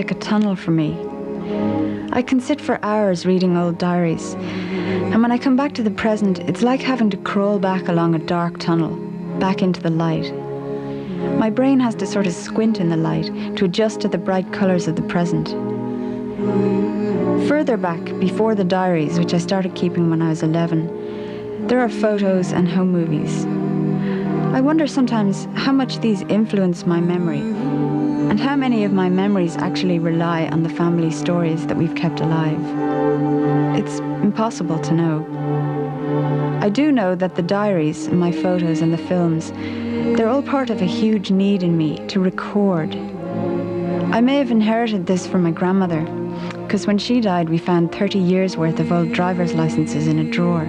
like a tunnel for me. I can sit for hours reading old diaries, and when I come back to the present, it's like having to crawl back along a dark tunnel, back into the light. My brain has to sort of squint in the light to adjust to the bright colours of the present. Further back, before the diaries, which I started keeping when I was 11, there are photos and home movies. I wonder sometimes how much these influence my memory, and how many of my memories actually rely on the family stories that we've kept alive. It's impossible to know. I do know that the diaries, my photos and the films, they're all part of a huge need in me to record. I may have inherited this from my grandmother, because when she died we found 30 years worth of old driver's licenses in a drawer.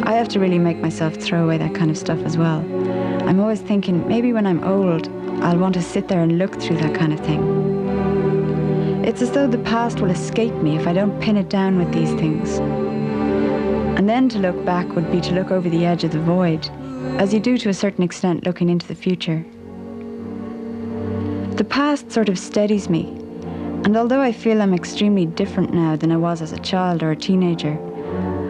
I have to really make myself throw away that kind of stuff as well. I'm always thinking, maybe when I'm old, I'll want to sit there and look through that kind of thing. It's as though the past will escape me if I don't pin it down with these things. And then to look back would be to look over the edge of the void, as you do to a certain extent looking into the future. The past sort of steadies me, and although I feel I'm extremely different now than I was as a child or a teenager,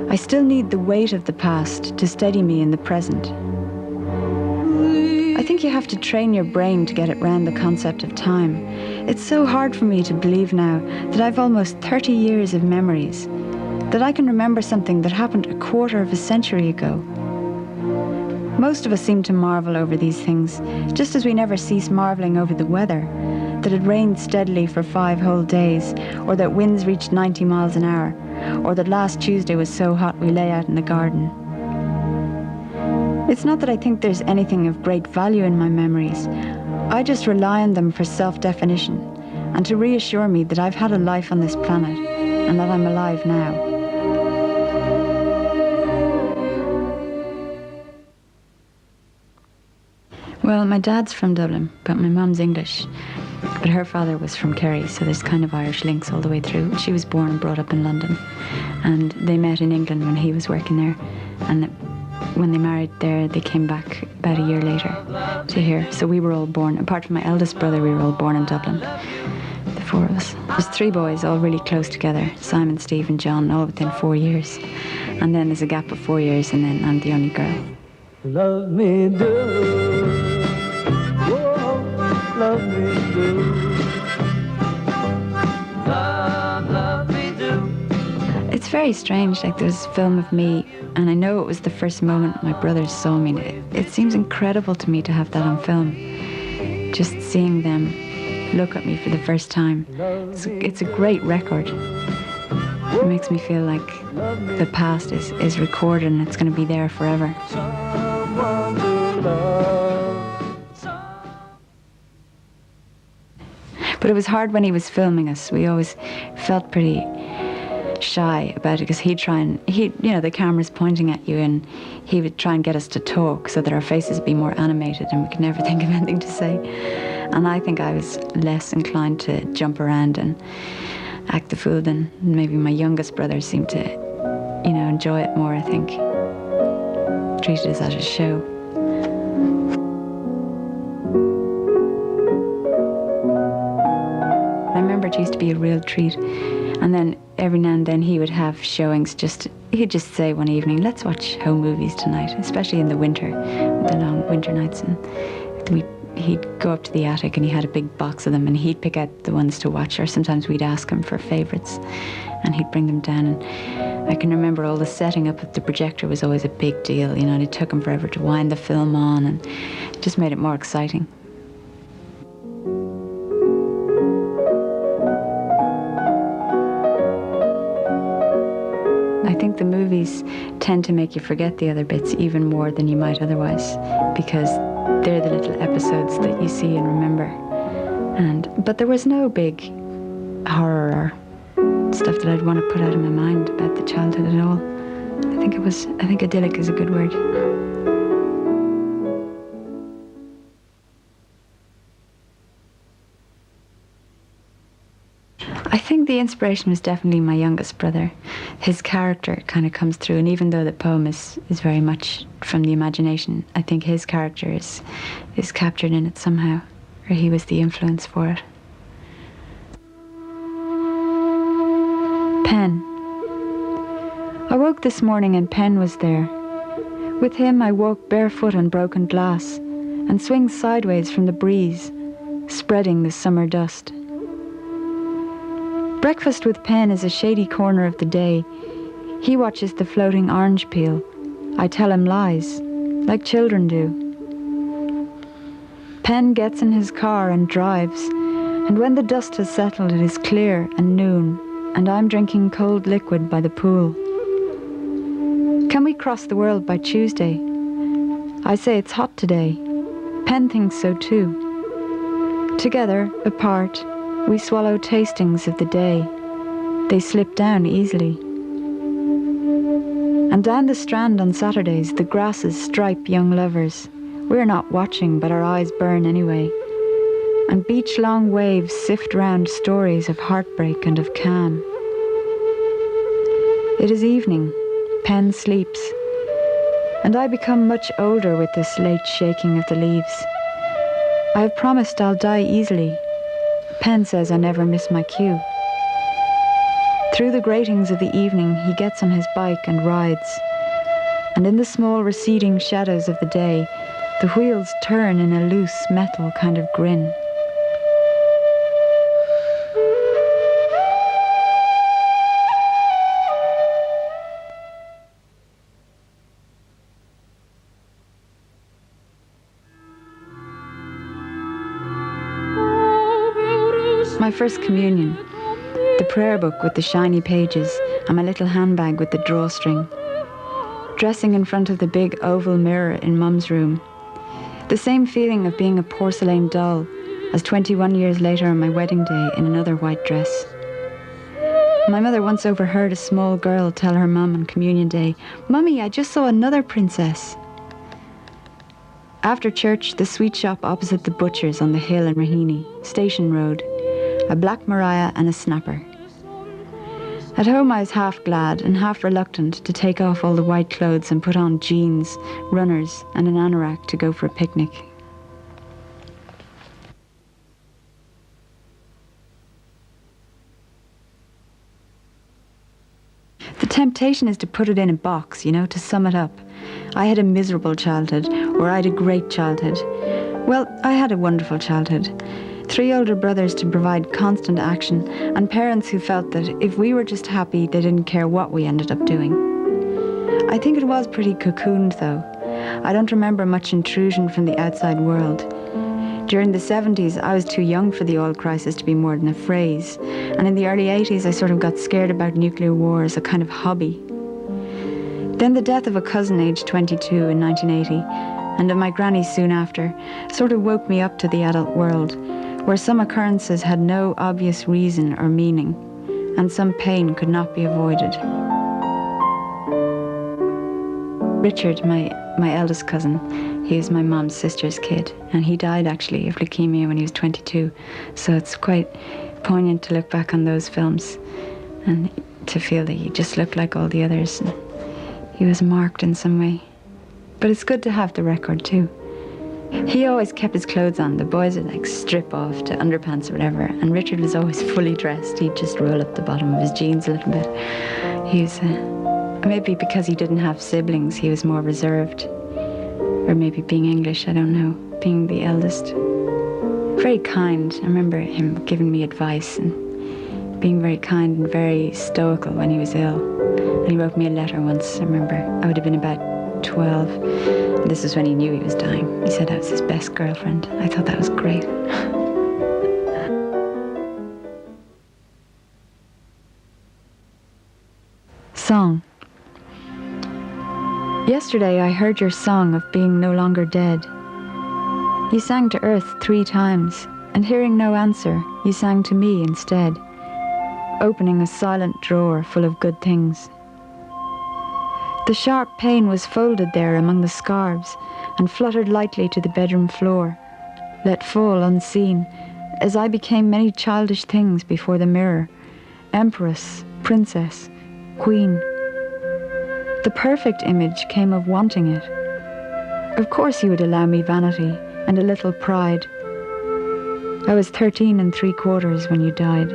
I still need the weight of the past to steady me in the present. I think you have to train your brain to get it round the concept of time. It's so hard for me to believe now that I've almost 30 years of memories, that I can remember something that happened a quarter of a century ago. Most of us seem to marvel over these things, just as we never cease marveling over the weather, that it rained steadily for 5 whole days, or that winds reached 90 miles an hour, or that last Tuesday was so hot we lay out in the garden. It's not that I think there's anything of great value in my memories. I just rely on them for self-definition and to reassure me that I've had a life on this planet and that I'm alive now. Well, my dad's from Dublin, but my mum's English. But her father was from Kerry, so there's kind of Irish links all the way through. She was born and brought up in London, and they met in England when he was working there, and when they married there, they came back about a year later to here. So we were all born, apart from my eldest brother, we were all born in Dublin, the 4 of us. There's 3 boys, all really close together, Simon, Steve and John, all within 4 years. And then there's a gap of 4 years, and then I'm the only girl. Love me do, oh, love me do. Love me do. It's very strange, like there's a film of me, and I know it was the first moment my brothers saw me. It seems incredible to me to have that on film. Just seeing them look at me for the first time. It's a great record. It makes me feel like the past is recorded and it's going to be there forever. But it was hard when he was filming us. We always felt pretty shy about it because he'd try and, the camera's pointing at you and he would try and get us to talk so that our faces would be more animated and we could never think of anything to say. And I think I was less inclined to jump around and act the fool than maybe my youngest brother seemed to, enjoy it more, I think. Treat it as a show. I remember it used to be a real treat. And then every now and then he would have showings, he'd just say one evening, let's watch home movies tonight, especially in the winter, the long winter nights. And he'd go up to the attic and he had a big box of them and he'd pick out the ones to watch, or sometimes we'd ask him for favourites and he'd bring them down. And I can remember all the setting up of the projector was always a big deal, and it took him forever to wind the film on and it just made it more exciting. I think the movies tend to make you forget the other bits even more than you might otherwise, because they're the little episodes that you see and remember. But there was no big horror or stuff that I'd want to put out of my mind about the childhood at all. I think idyllic is a good word. I think the inspiration was definitely my youngest brother. His character kind of comes through, and even though the poem is very much from the imagination, I think his character is captured in it somehow, or he was the influence for it. I woke this morning and Pen was there. With him I walk barefoot on broken glass and swing sideways from the breeze, spreading the summer dust. Breakfast with Pen is a shady corner of the day. He watches the floating orange peel. I tell him lies, like children do. Pen gets in his car and drives, and when the dust has settled it is clear and noon, and I'm drinking cold liquid by the pool. Can we cross the world by Tuesday? I say it's hot today. Pen thinks so too. Together, apart, we swallow tastings of the day. They slip down easily. And down the Strand on Saturdays, the grasses stripe young lovers. We're not watching, but our eyes burn anyway. And beach-long waves sift round stories of heartbreak and of calm. It is evening. Pen sleeps. And I become much older with this late shaking of the leaves. I have promised I'll die easily. Pen says I never miss my cue. Through the gratings of the evening, he gets on his bike and rides. And in the small receding shadows of the day, the wheels turn in a loose metal kind of grin. My first communion, the prayer book with the shiny pages, and my little handbag with the drawstring. Dressing in front of the big oval mirror in Mum's room. The same feeling of being a porcelain doll as 21 years later on my wedding day in another white dress. My mother once overheard a small girl tell her mum on communion day, "Mummy, I just saw another princess." After church, the sweet shop opposite the butcher's on the hill in Raheny, Station Road. A black Mariah and a snapper. At home I was half glad and half reluctant to take off all the white clothes and put on jeans, runners and an anorak to go for a picnic. The temptation is to put it in a box, to sum it up. I had a miserable childhood, or I had a great childhood. Well, I had a wonderful childhood. 3 older brothers to provide constant action, and parents who felt that if we were just happy, they didn't care what we ended up doing. I think it was pretty cocooned, though. I don't remember much intrusion from the outside world. During the 70s, I was too young for the oil crisis to be more than a phrase, and in the early 80s, I sort of got scared about nuclear war as a kind of hobby. Then the death of a cousin aged 22 in 1980, and of my granny soon after, sort of woke me up to the adult world, where some occurrences had no obvious reason or meaning, and some pain could not be avoided. Richard, my eldest cousin, he was my mom's sister's kid, and he died actually of leukemia when he was 22, so it's quite poignant to look back on those films and to feel that he just looked like all the others. And he was marked in some way. But it's good to have the record too. He always kept his clothes on. The boys would strip off to underpants or whatever, and Richard was always fully dressed. He'd just roll up the bottom of his jeans a little bit. He was, maybe because he didn't have siblings, he was more reserved. Or maybe being English, I don't know, being the eldest. Very kind. I remember him giving me advice and being very kind and very stoical when he was ill. And he wrote me a letter once, I remember. I would have been about 12. This is when he knew he was dying. He said I was his best girlfriend. I thought that was great. Song. Yesterday I heard your song of being no longer dead. You sang to earth 3 times, and hearing no answer, you sang to me instead, opening a silent drawer full of good things. The sharp pain was folded there among the scarves and fluttered lightly to the bedroom floor, let fall unseen, as I became many childish things before the mirror, empress, princess, queen. The perfect image came of wanting it. Of course you would allow me vanity and a little pride. I was 13 3/4 when you died.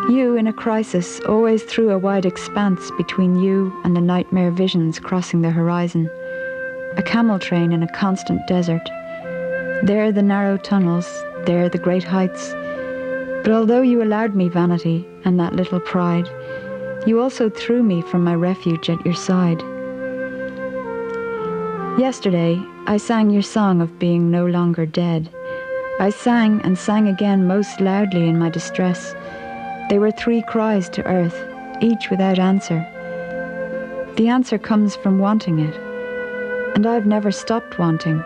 You in a crisis, always through a wide expanse between you and the nightmare visions crossing the horizon. A camel train in a constant desert. There the narrow tunnels, there the great heights. But although you allowed me vanity and that little pride, you also threw me from my refuge at your side. Yesterday, I sang your song of being no longer dead. I sang and sang again most loudly in my distress. They were 3 cries to earth, each without answer. The answer comes from wanting it, and I've never stopped wanting,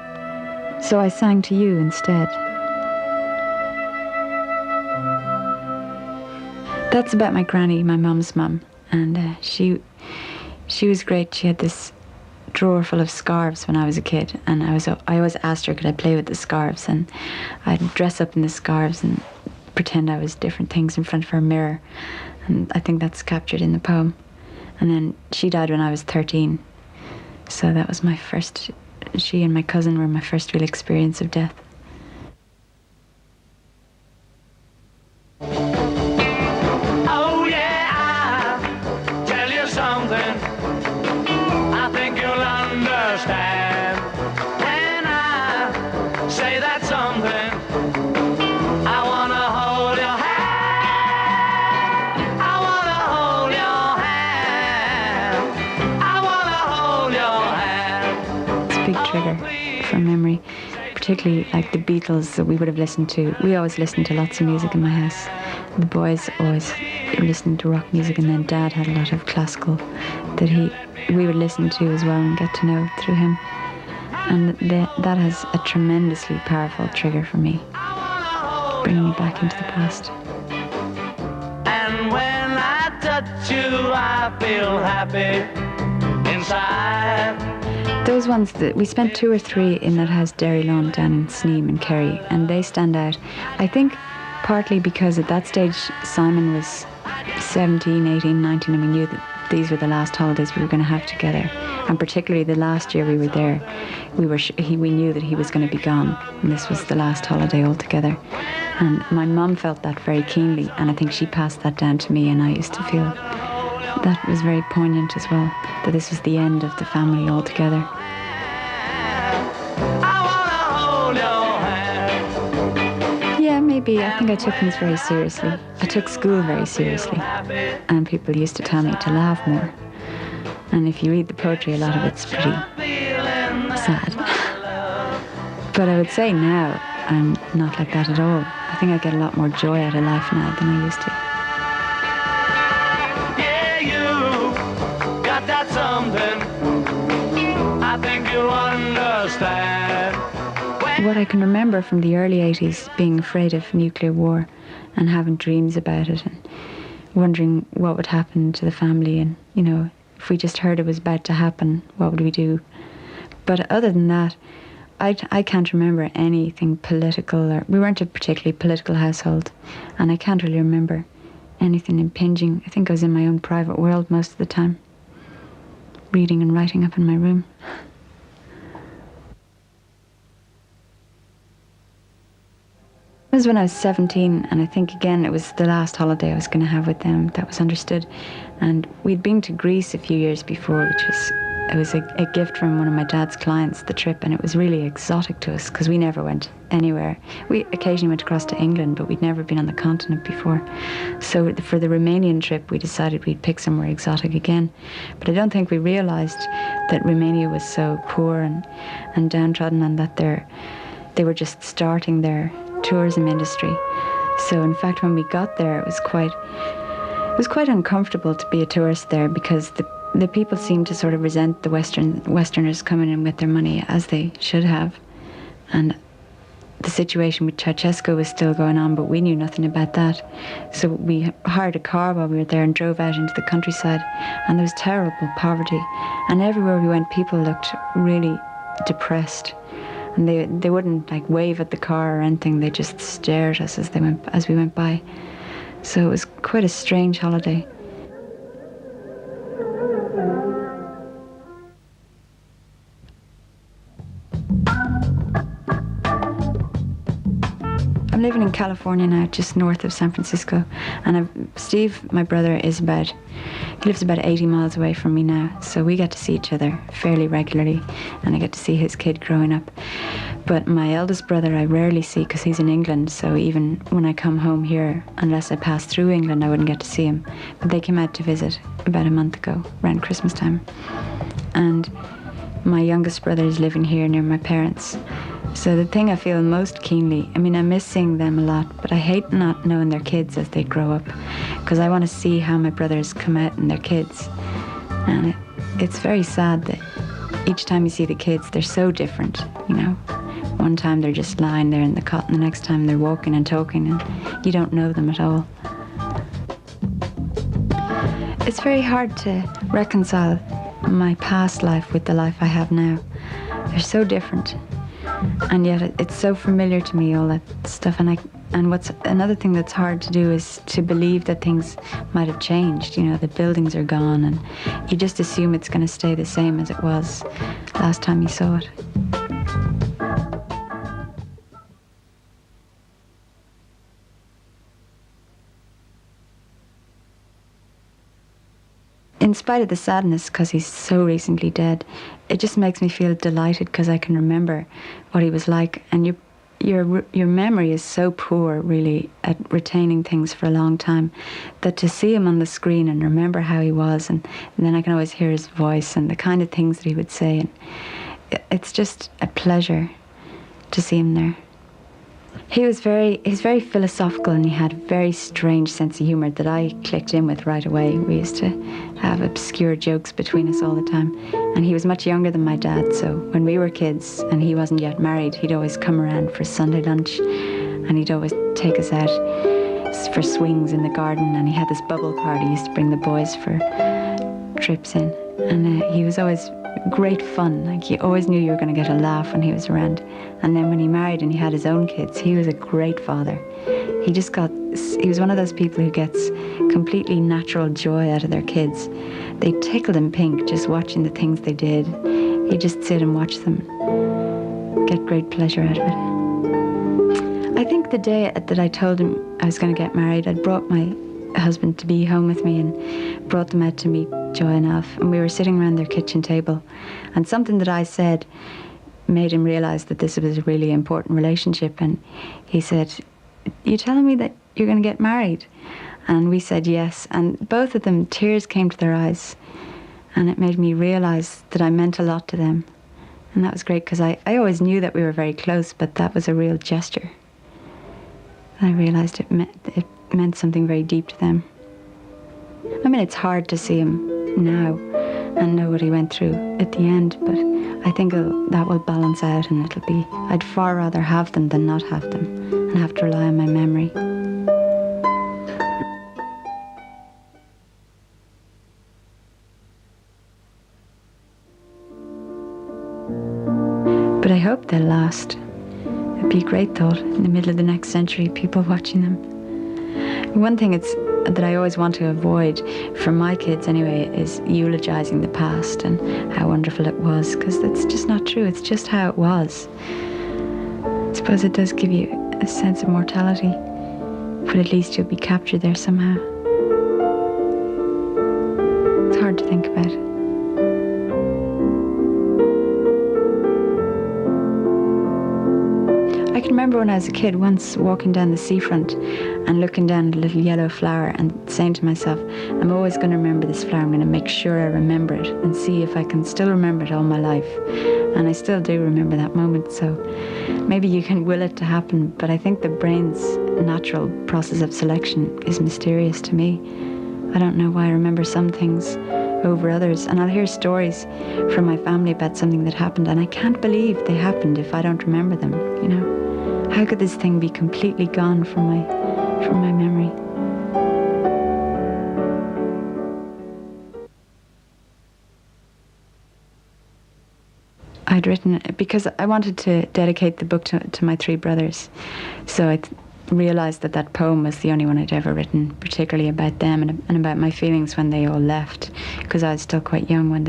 so I sang to you instead. That's about my granny, my mum's mum, and she was great. She had this drawer full of scarves when I was a kid, and I always asked her could I play with the scarves, and I'd dress up in the scarves and pretend I was different things in front of her mirror, and I think that's captured in the poem. And then she died when I was 13, so that was my first, she and my cousin were my first real experience of death. Oh yeah, I'll tell you something I think you'll understand when I say that something. I wanna hold your hand. I wanna hold your hand. I wanna hold your hand. It's a big trigger from memory, particularly like the Beatles that we would have listened to. We always listened to lots of music in my house. The boys always listened to rock music, and then Dad had a lot of classical that we would listen to as well and get to know through him. And that has a tremendously powerful trigger for me, bringing me back into the past. And when I touch you, I feel happy inside. Those ones that we spent 2 or 3 in that house, Derry Lawn down in Sneem and Kerry, and they stand out. I think partly because at that stage Simon was 17, 18, 19, and we knew that these were the last holidays we were going to have together. And particularly the last year we were there, we knew that he was going to be gone, and this was the last holiday altogether. And my mum felt that very keenly, and I think she passed that down to me, and I used to feel that was very poignant as well, that this was the end of the family altogether. Yeah, maybe. I think I took things very seriously. I took school very seriously, and people used to tell me to laugh more. And if you read the poetry, a lot of it's pretty sad. But I would say now, I'm not like that at all. I think I get a lot more joy out of life now than I used to. Yeah, you got that something I think you'll understand. What I can remember from the early 80s, being afraid of nuclear war and having dreams about it and wondering what would happen to the family, and, you know, if we just heard it was about to happen, what would we do? But other than that, I can't remember anything political, or we weren't a particularly political household, and I can't really remember anything impinging. I think I was in my own private world most of the time, reading and writing up in my room. It was when I was 17, and I think again it was the last holiday I was going to have with them. That was understood. And we'd been to Greece a few years before, it was a gift from one of my dad's clients, the trip, and it was really exotic to us because we never went anywhere. We occasionally went across to England, but we'd never been on the continent before. So for the Romanian trip, we decided we'd pick somewhere exotic again. But I don't think we realised that Romania was so poor and downtrodden, and that they were just starting their tourism industry. So in fact, when we got there, it was quite uncomfortable to be a tourist there, because the people seemed to sort of resent the Westerners coming in with their money, as they should have. And the situation with Ceausescu was still going on, but we knew nothing about that. So we hired a car while we were there and drove out into the countryside, and there was terrible poverty. And everywhere we went, people looked really depressed. And they wouldn't like wave at the car or anything. They just stared at us as we went by. So it was quite a strange holiday. I'm living in California now, just north of San Francisco. And Steve, my brother, he lives about 80 miles away from me now. So we get to see each other fairly regularly. And I get to see his kid growing up. But my eldest brother I rarely see because he's in England. So even when I come home here, unless I pass through England, I wouldn't get to see him. But they came out to visit about a month ago, around Christmas time. And my youngest brother is living here near my parents. So the thing I feel most keenly, I mean, I miss seeing them a lot, but I hate not knowing their kids as they grow up, because I want to see how my brothers come out and their kids. And it's very sad that each time you see the kids, they're so different, you know. One time they're just lying there in the cot, and the next time they're walking and talking, and you don't know them at all. It's very hard to reconcile my past life with the life I have now. They're so different. And yet it's so familiar to me, all that stuff. And what's another thing that's hard to do is to believe that things might have changed. You know, the buildings are gone and you just assume it's going to stay the same as it was last time you saw it. In spite of the sadness, because he's so recently dead, it just makes me feel delighted because I can remember what he was like. And your memory is so poor, really, at retaining things for a long time, that to see him on the screen and remember how he was, and then I can always hear his voice and the kind of things that he would say, and it's just a pleasure to see him there. He's very philosophical, and he had a very strange sense of humour that I clicked in with right away. We used to have obscure jokes between us all the time. And he was much younger than my dad, so when we were kids and he wasn't yet married, he'd always come around for Sunday lunch, and he'd always take us out for swings in the garden, and he had this bubble party. He used to bring the boys for trips in, and he was always great fun. Like, you always knew you were going to get a laugh when he was around. And then when he married and he had his own kids, he was a great father. He was one of those people who gets completely natural joy out of their kids. They tickled him pink just watching the things they did. He'd just sit and watch them, get great pleasure out of it. I think the day that I told him I was going to get married, I'd brought my husband to be home with me and brought them out to meet Joy and Alf, and we were sitting around their kitchen table, and something that I said made him realize that this was a really important relationship. And he said, "You telling me that you're going to get married?" And we said yes, and both of them, tears came to their eyes, and it made me realize that I meant a lot to them. And that was great, because I always knew that we were very close, but that was a real gesture. And I realized it meant something very deep to them. I mean, it's hard to see him now and know what he went through at the end, but I think that will balance out, and I'd far rather have them than not have them and have to rely on my memory. But I hope they'll last. It'd be a great thought, in the middle of the next century, people watching them. One thing that I always want to avoid, for my kids anyway, is eulogizing the past and how wonderful it was, because that's just not true. It's just how it was. I suppose it does give you a sense of mortality, but at least you'll be captured there somehow. It's hard to think about. I can remember when I was a kid once walking down the seafront and looking down at a little yellow flower and saying to myself, I'm always going to remember this flower. I'm going to make sure I remember it and see if I can still remember it all my life. And I still do remember that moment, so maybe you can will it to happen, but I think the brain's natural process of selection is mysterious to me. I don't know why I remember some things over others, and I'll hear stories from my family about something that happened, and I can't believe they happened if I don't remember them, you know? How could this thing be completely gone from my memory? I'd written it because I wanted to dedicate the book to my three brothers, so I realised that poem was the only one I'd ever written, particularly about them and about my feelings when they all left, because I was still quite young when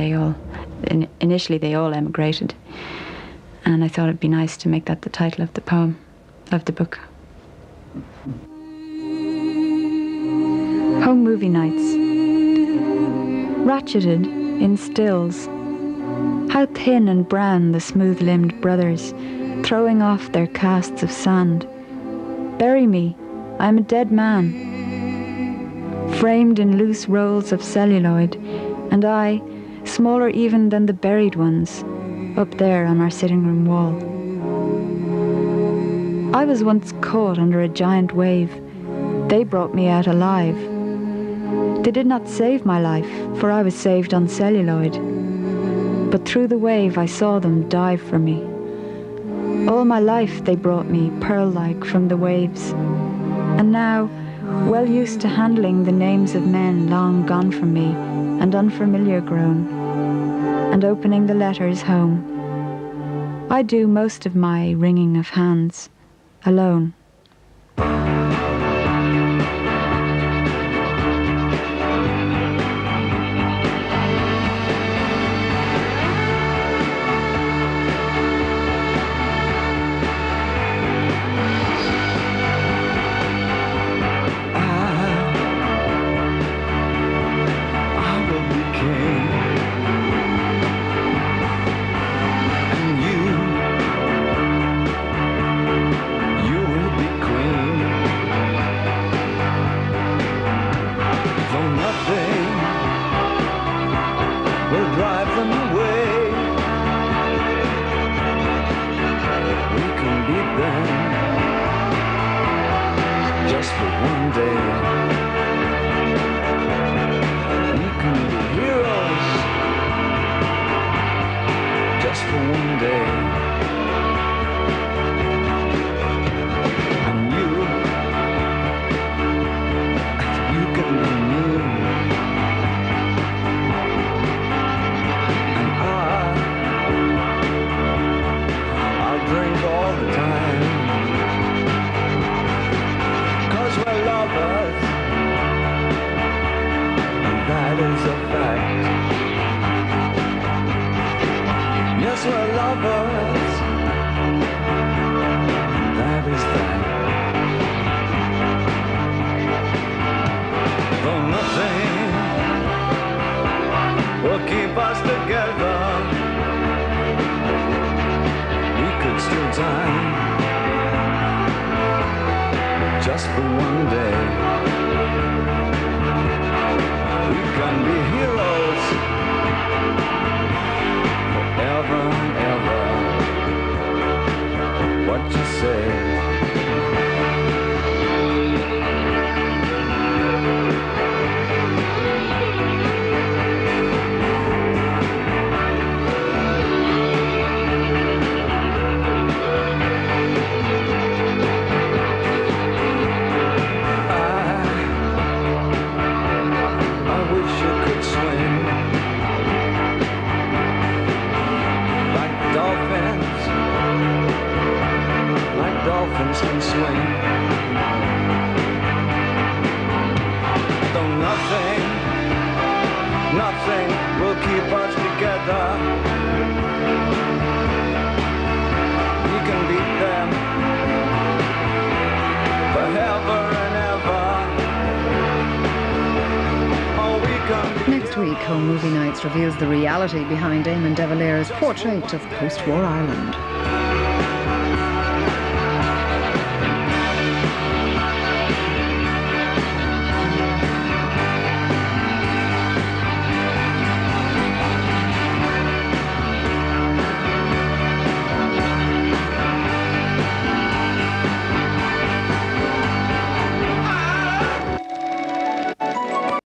initially they all emigrated, and I thought it'd be nice to make that the title of the poem, of the book. home movie nights. Ratcheted in stills. How thin and brown the smooth-limbed brothers, throwing off their casts of sand. Bury me, I am a dead man. Framed in loose rolls of celluloid, and I, smaller even than the buried ones, up there on our sitting room wall. I was once caught under a giant wave. They brought me out alive. They did not save my life, for I was saved on celluloid. But through the wave I saw them dive for me. All my life they brought me, pearl-like, from the waves. And now, well used to handling the names of men long gone from me and unfamiliar grown, and opening the letters home, I do most of my wringing of hands alone. Next week, Home Movie Nights reveals the reality behind Eamon de Valera's portrait of post-war Ireland.